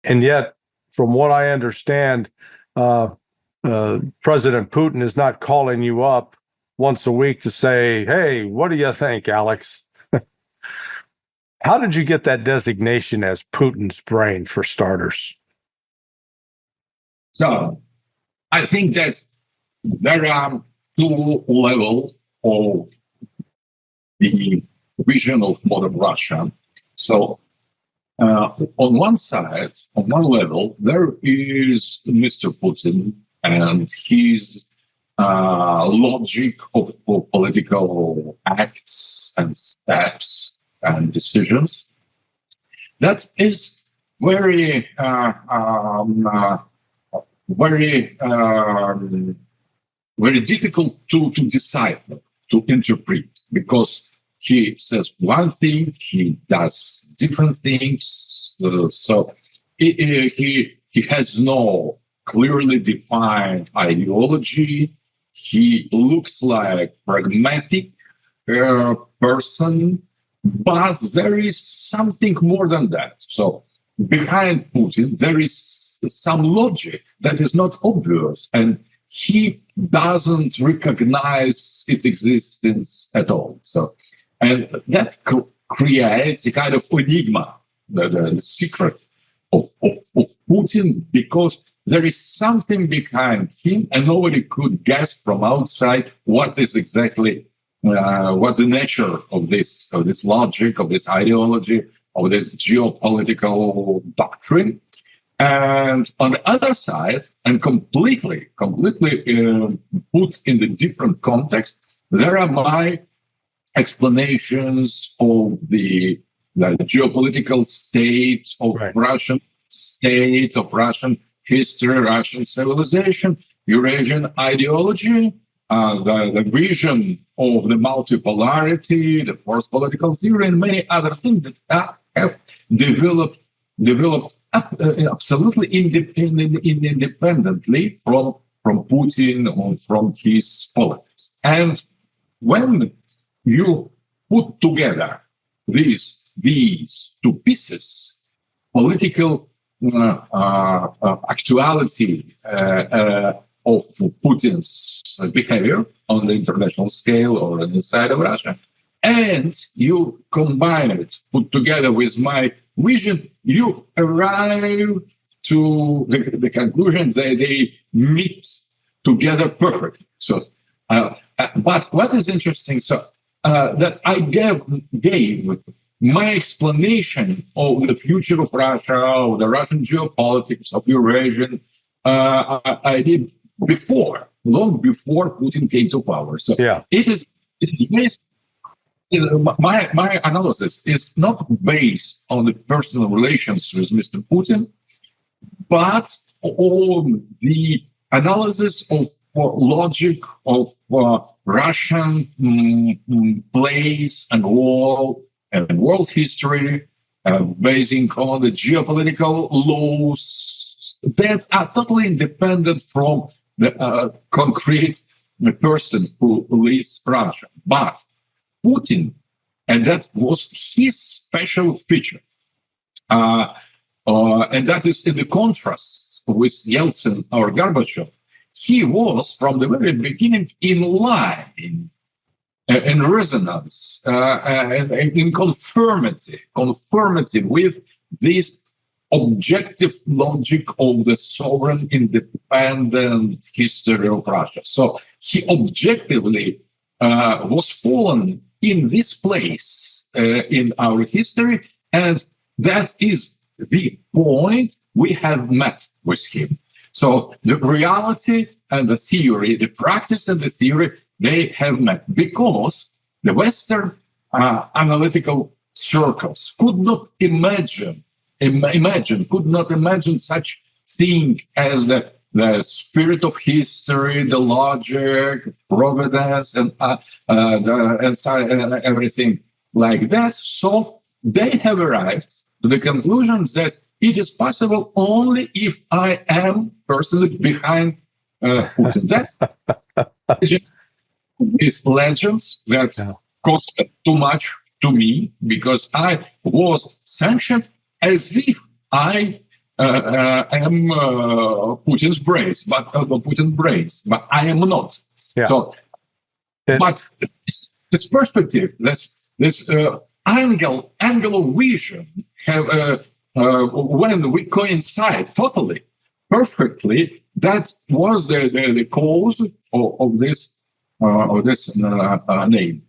And yet, from what I understand, President Putin is not calling you up once a week to say, hey, what do you think, Alex? How did you get that designation as Putin's brain, for starters? So I think that there are two levels of the vision of modern Russia. So on one side, on one level, there is Mr. Putin and his logic of political acts and steps and decisions. That is very, very difficult to decipher, to interpret, because he says one thing, he does different things. So he has no clearly defined ideology. He looks like a pragmatic person, but there is something more than that. So behind Putin, there is some logic that is not obvious, and he doesn't recognize its existence at all. So, and that creates a kind of enigma, the secret of Putin, because there is something behind him, and nobody could guess from outside what is exactly what the nature of this logic, of this ideology, of this geopolitical doctrine. And on the other side, and completely put in the different context, there are my explanations of the geopolitical state of Russian state, of Russian history, Russian civilization, Eurasian ideology, the vision of the multipolarity, the forced political theory, and many other things that have developed absolutely independently from Putin or from his politics. And when you put together these two pieces, political actuality of Putin's behavior on the international scale or inside of Russia, and you combine it, put together with my vision, you arrive to the conclusion that they meet together perfectly. So, but what is interesting, that I gave my explanation of the future of Russia, of the Russian geopolitics, of Eurasian, I did before, long before Putin came to power. So it is based. My analysis is not based on the personal relations with Mr. Putin, but on the analysis of logic of Russian place and role and world history, basing on the geopolitical laws that are totally independent from the concrete person who leads Russia. But Putin, and that was his special feature, and that is in the contrast with Yeltsin or Gorbachev. He was from the very beginning in line, in resonance, in conformity with this objective logic of the sovereign, independent history of Russia. So he objectively was fallen in this place in our history, and that is the point we have met with him. So the reality and the theory, the practice and the theory, they have met because the Western analytical circles could not imagine such thing as the spirit of history, the logic, providence, and everything like that. So they have arrived to the conclusion that it is possible only if I am personally behind Putin. That these legends that cost too much to me because I was sanctioned as if I I am Putin's brains, but I am not. Yeah. So, but this perspective, this angle of vision, have when we coincide totally, perfectly, that was the cause of this name.